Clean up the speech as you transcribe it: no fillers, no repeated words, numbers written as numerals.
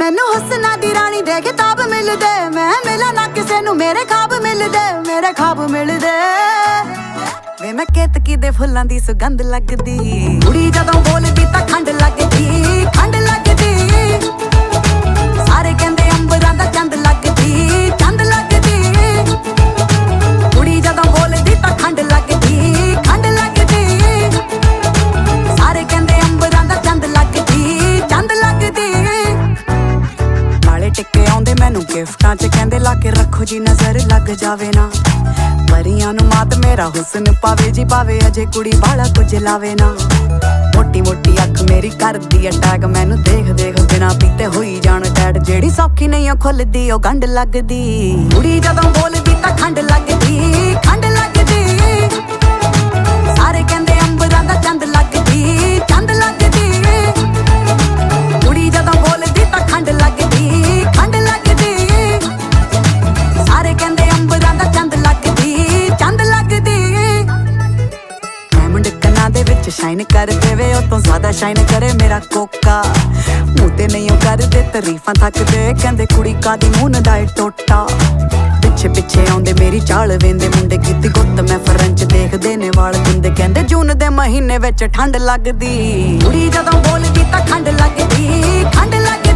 मैनू हुस्ना दी रानी दे किताब मिलदे, मैं मिला ना किसे नू मेरे ख्वाब मिलदे, मेरे ख्वाब मिलदे। वे मैं केतकी दे फुल्लां दी सुगंध लगदी, कुड़ी जदों बोलदी तां खंड लगदी, खंड लगदी। सारे कहंदे अंबरां दा चंद लगदी, चंद लगदी। कुड़ी जदों बोलदी तां खंड लगदी, खंड लगदी। सारे कहंदे अंबरां दा चंद लगदी, चंद लगदी। काले टिक्के आउंदे मैनू गिफ्टां च, कहंदे ला के रखो जी नजर लग जावे ना। परियां नू मात मेरा हुस्न पावे जी पावे, अजे कुड़ी बाला कुछ लावे ना। मोटी मोटी अख मेरी करदी अटैक, मैनू देख देख बिना पीते होई जान टैट। जेड़ी सौखी नहीं खुलदी ओ गंढ लगदी, कुड़ी जदों बोलदी तां खंड लगदी, खंड लगदी। सारे कहंदे अंबरां दा चंद लगदी, चंद लगदी। कुड़ी जदों बोलदी तां खंड लगदी, खंड लगदी। सारे कहंदे अंबरां दा चंद लगदी, चंद लगदी। डायमंड कन्नां दे विच शाइन कर देवे, ओ तो ज्यादा शाइन करे मेरा कोका। मूंह ते नहीं करदे तारीफां थकदे, कहंदे कुड़ी कादी मून दा टोटा। पिछे पिछे आउंदे मेरी चाल वेंदे मुंडे, कीती गुत्त मैं फ्रेंच देखदे ने वाल गुंदे। कहंदे जून दे महीने विच ठंड लगदी, कुड़ी जदों बोलदी तां खंड लगदी, खंड लगदी।